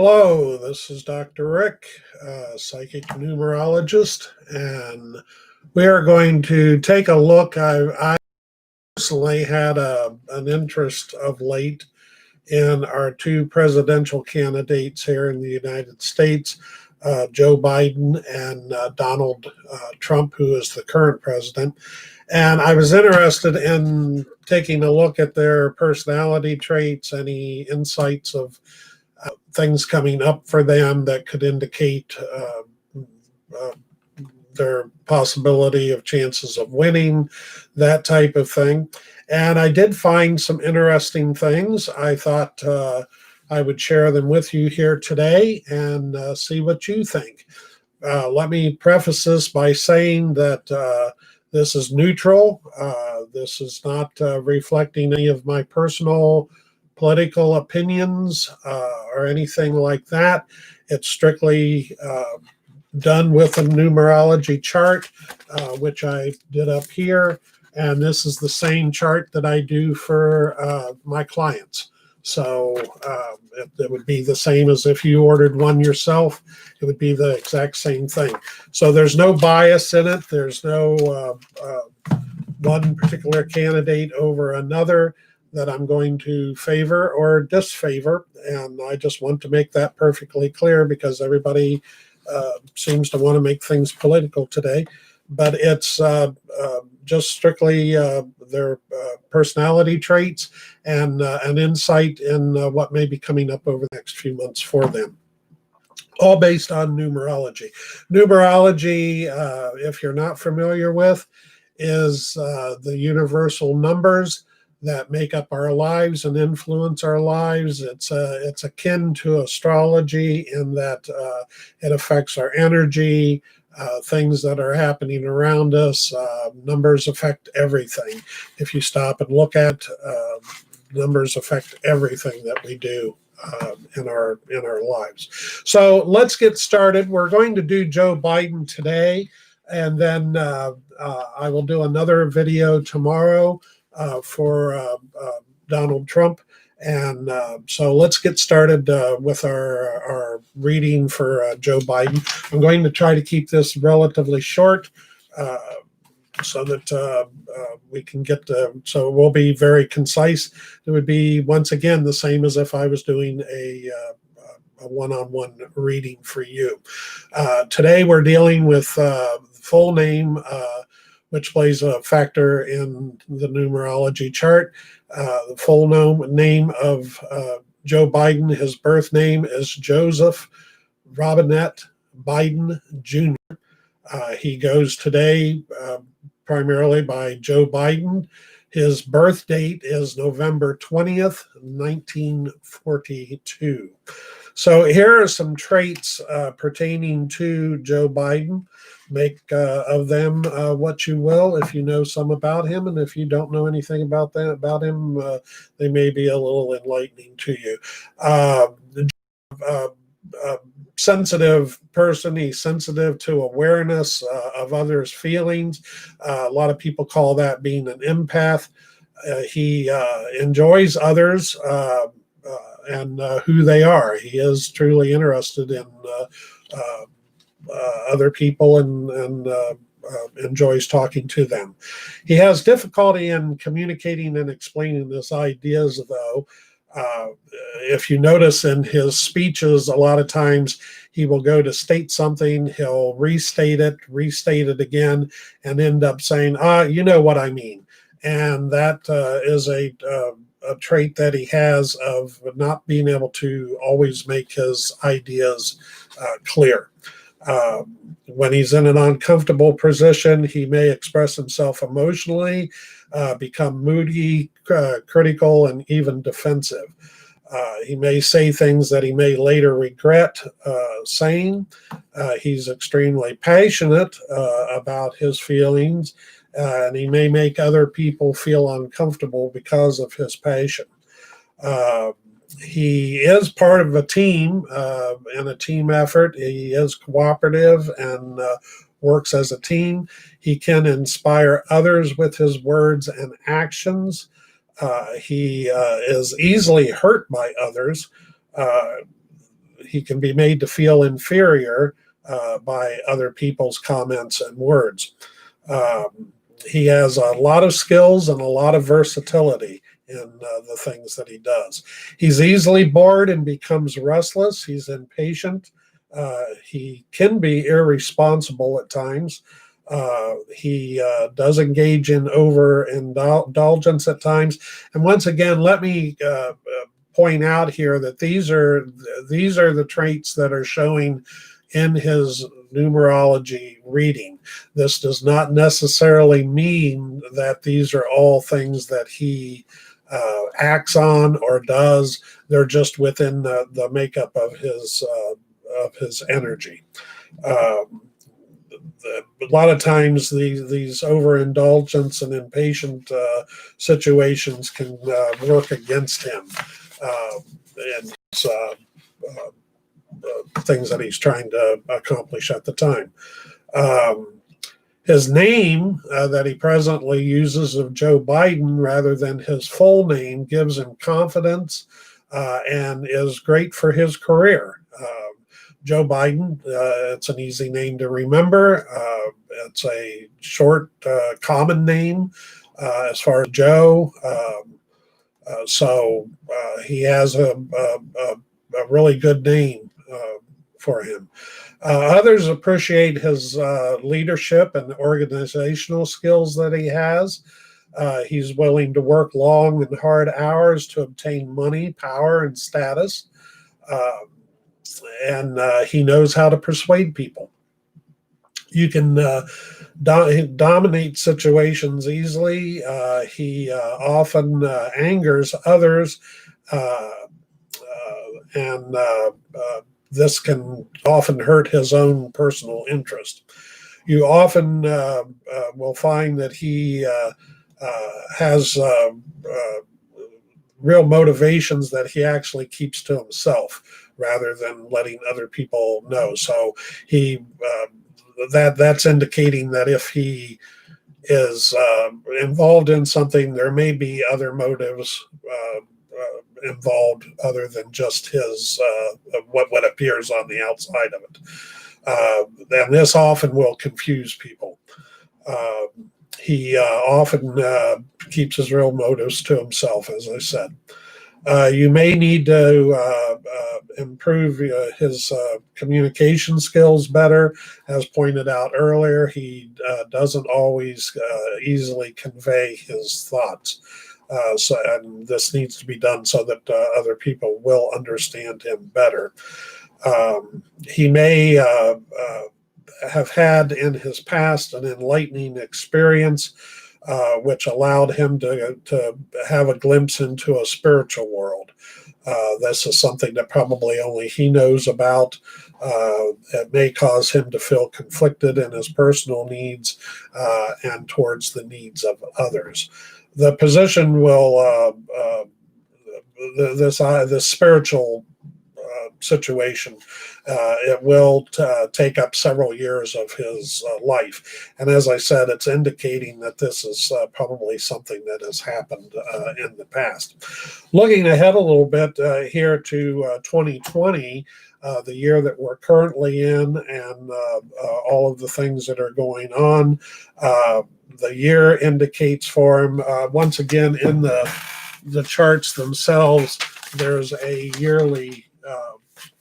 Hello, this is Dr. Rick, psychic numerologist, and we are going to take a look. I personally had an interest of late in our two presidential candidates here in the United States, Joe Biden and Donald Trump, who is the current president. And I was interested in taking a look at their personality traits, any insights of things coming up for them that could indicate uh, their possibility of chances of winning, that type of thing. And I did find some interesting things. I thought I would share them with you here today and see what you think. Let me preface this by saying that this is neutral. This is not reflecting any of my personal political opinions or anything like that. It's strictly done with a numerology chart, which I did up here. And this is the same chart that I do for my clients. So it would be the same as if you ordered one yourself. It would be the exact same thing. So there's no bias in it. There's no one particular candidate over another that I'm going to favor or disfavor. And I just want to make that perfectly clear because everybody seems to want to make things political today. But it's just strictly their personality traits and an insight in what may be coming up over the next few months for them. All based on numerology. Numerology, if you're not familiar with, is the universal numbers that make up our lives and influence our lives. It's akin to astrology in that it affects our energy, things that are happening around us. Numbers affect everything. If you stop and look at numbers affect everything that we do in our lives. So let's get started. We're going to do Joe Biden today, and then I will do another video tomorrow for Donald Trump. And so let's get started with our reading for Joe Biden. I'm going to try to keep this relatively short so that we can get so it will be very concise. It would be, once again, the same as if I was doing a one-on-one reading for you. Today we're dealing with full name, which plays a factor in the numerology chart. The full name of Joe Biden, his birth name is Joseph Robinette Biden Jr. He goes today primarily by Joe Biden. His birth date is November 20th, 1942. So here are some traits pertaining to Joe Biden. Make of them what you will. If you know some about him, and if you don't know anything about him, they may be a little enlightening to you. Sensitive person. He's sensitive to awareness of others' feelings. A lot of people call that being an empath. He enjoys others and who they are. He is truly interested in other people and enjoys talking to them. He has difficulty in communicating and explaining his ideas, though. If you notice in his speeches, a lot of times he will go to state something, he'll restate it again, and end up saying, you know what I mean. And that is a trait that he has of not being able to always make his ideas clear. When he's in an uncomfortable position, he may express himself emotionally, become moody, critical, and even defensive. He may say things that he may later regret saying. He's extremely passionate about his feelings, and he may make other people feel uncomfortable because of his passion. He is part of a team in a team effort. He is cooperative and works as a team. He can inspire others with his words and actions. He is easily hurt by others. he can be made to feel inferior by other people's comments and words. Um, he has a lot of skills and a lot of versatility in the things that he does. He's easily bored and becomes restless. He's impatient. He can be irresponsible at times. He does engage in overindulgence at times. And once again, let me point out here that these are the traits that are showing in his numerology reading. This does not necessarily mean that these are all things that he acts on or does. They're just within the makeup of his energy. A lot of times these overindulgence and impatient situations can work against him and his, things that he's trying to accomplish at the time. His name that he presently uses of Joe Biden rather than his full name gives him confidence and is great for his career. Joe Biden, it's an easy name to remember. It's a short, common name as far as Joe. So he has a really good name for him. Others appreciate his leadership and organizational skills that he has. He's willing to work long and hard hours to obtain money, power, and status. And he knows how to persuade people. You can dominate situations easily. He often angers others, and this can often hurt his own personal interest. You often will find that he has real motivations that he actually keeps to himself rather than letting other people know. So he that's indicating that if he is involved in something, there may be other motives involved other than just his what appears on the outside of it. And this often will confuse people. He often keeps his real motives to himself, as I said. You may need to improve his communication skills better. As pointed out earlier, he doesn't always easily convey his thoughts. And this needs to be done so that other people will understand him better. He may have had in his past an enlightening experience which allowed him to have a glimpse into a spiritual world. This is something that probably only he knows about. It may cause him to feel conflicted in his personal needs and towards the needs of others. The position will, this spiritual situation, it will take up several years of his life. And as I said, it's indicating that this is probably something that has happened in the past. Looking ahead a little bit here to 2020, the year that we're currently in, and all of the things that are going on, the year indicates for him, once again, in the charts themselves, there's a yearly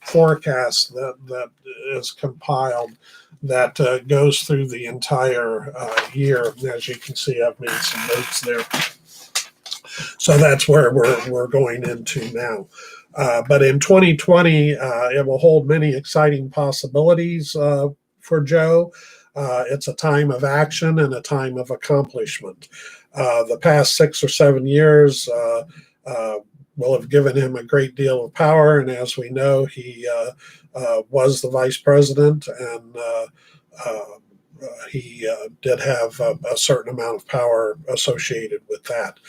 forecast that is compiled that goes through the entire year. As you can see, I've made some notes there. So that's where we're going into now. But in 2020, it will hold many exciting possibilities for Joe. It's a time of action and a time of accomplishment. The past 6 or 7 years will have given him a great deal of power, and as we know, he was the vice president, and he did have a certain amount of power associated with that.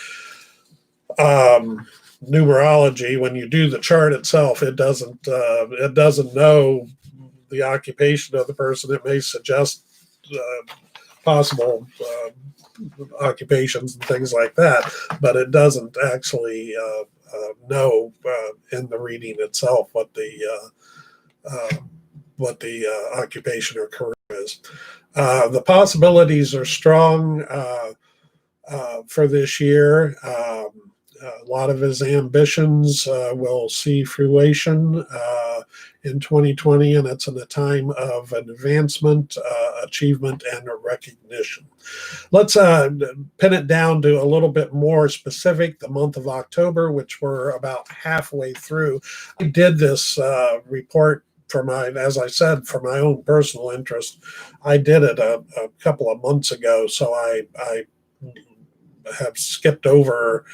Numerology, when you do the chart itself, it doesn't know the occupation of the person. It may suggest possible occupations and things like that, but it doesn't actually know in the reading itself what the occupation or career is. The possibilities are strong for this year. A lot of his ambitions will see fruition in 2020, and it's in a time of advancement, achievement, and recognition. Let's pin it down to a little bit more specific. The month of October, which we're about halfway through, I did this report for as I said, for my own personal interest. I did it a couple of months ago, so I have skipped over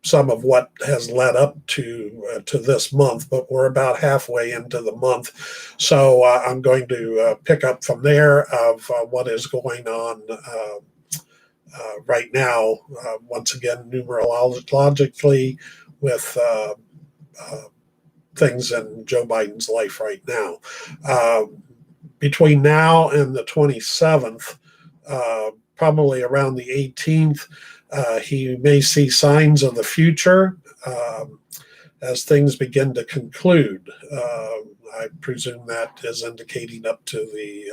some of what has led up to this month, but we're about halfway into the month. So I'm going to pick up from there of what is going on right now, once again, numerologically, with things in Joe Biden's life right now. Between now and the 27th, probably around the 18th, he may see signs of the future as things begin to conclude. I presume that is indicating up to the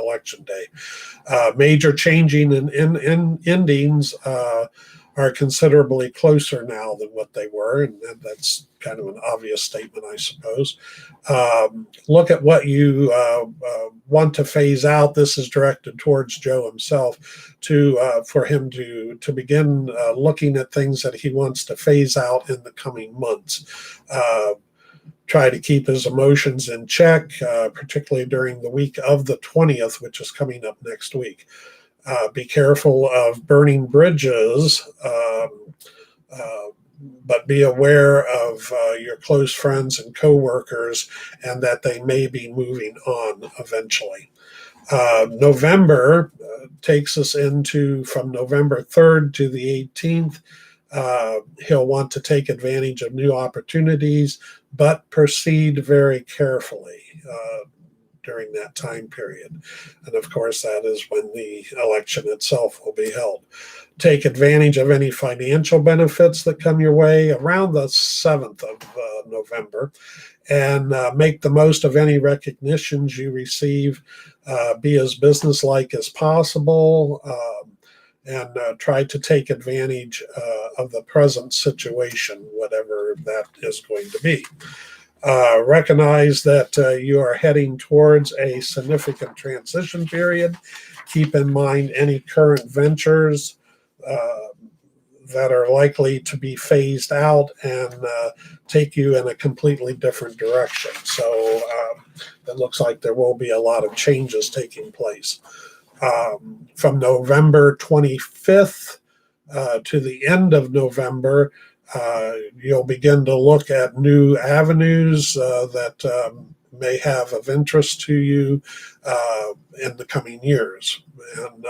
election day. Major changing and endings are considerably closer now than what they were, and that's kind of an obvious statement, I suppose. Look at what you want to phase out. This is directed towards Joe himself, for him to begin looking at things that he wants to phase out in the coming months. Try to keep his emotions in check, particularly during the week of the 20th, which is coming up next week. Be careful of burning bridges, but be aware of your close friends and coworkers, and that they may be moving on eventually. November takes us from November 3rd to the 18th. He'll want to take advantage of new opportunities, but proceed very carefully during that time period. And of course, that is when the election itself will be held. Take advantage of any financial benefits that come your way around the 7th of November, and make the most of any recognitions you receive. Be as businesslike as possible, and try to take advantage of the present situation, whatever that is going to be. Recognize that you are heading towards a significant transition period. Keep in mind any current ventures that are likely to be phased out and take you in a completely different direction. So it looks like there will be a lot of changes taking place. From November 25th to the end of November, you'll begin to look at new avenues that may have of interest to you in the coming years. And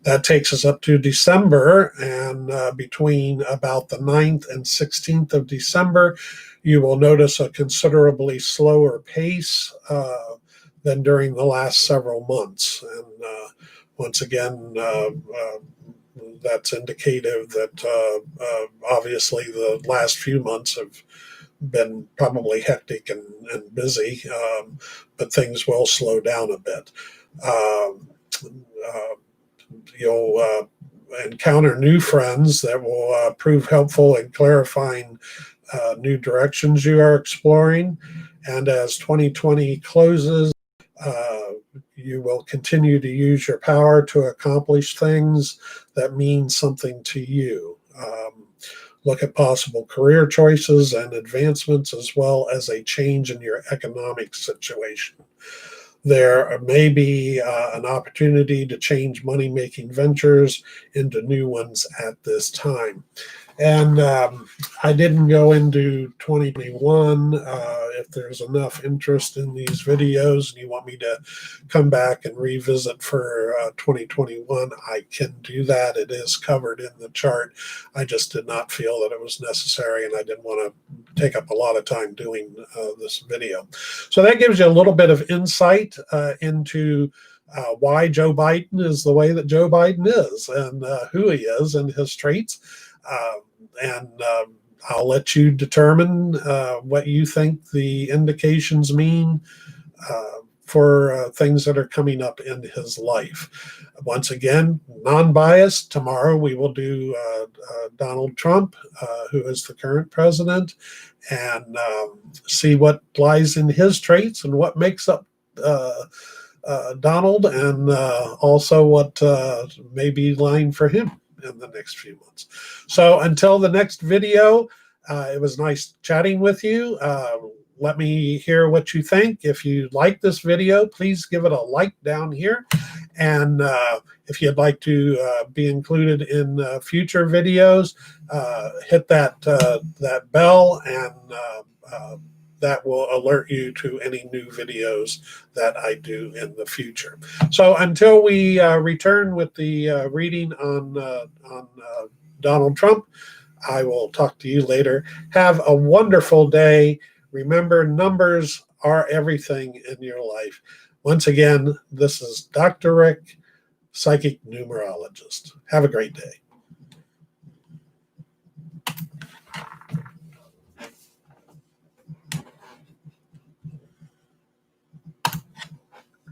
that takes us up to December, and between about the 9th and 16th of December, you will notice a considerably slower pace than during the last several months. And once again, that's indicative that obviously the last few months have been probably hectic and busy, but things will slow down a bit. You'll encounter new friends that will prove helpful in clarifying new directions you are exploring. And as 2020 closes, you will continue to use your power to accomplish things that mean something to you. Look at possible career choices and advancements, as well as a change in your economic situation. There may be an opportunity to change money-making ventures into new ones at this time. And I didn't go into 2021. If there's enough interest in these videos and you want me to come back and revisit for 2021, I can do that. It is covered in the chart. I just did not feel that it was necessary, and I didn't want to take up a lot of time doing this video. So that gives you a little bit of insight into why Joe Biden is the way that Joe Biden is, and who he is and his traits. And I'll let you determine what you think the indications mean for things that are coming up in his life. Once again, non-biased. Tomorrow we will do Donald Trump, who is the current president, and see what lies in his traits and what makes up Donald, and also what may be lying for him in the next few months. So until the next video, it was nice chatting with you. Let me hear what you think. If you like this video, please give it a like down here. And if you'd like to be included in future videos, hit that bell, and that will alert you to any new videos that I do in the future. So until we return with the reading on Donald Trump, I will talk to you later. Have a wonderful day. Remember, numbers are everything in your life. Once again, this is Dr. Rick, psychic numerologist. Have a great day.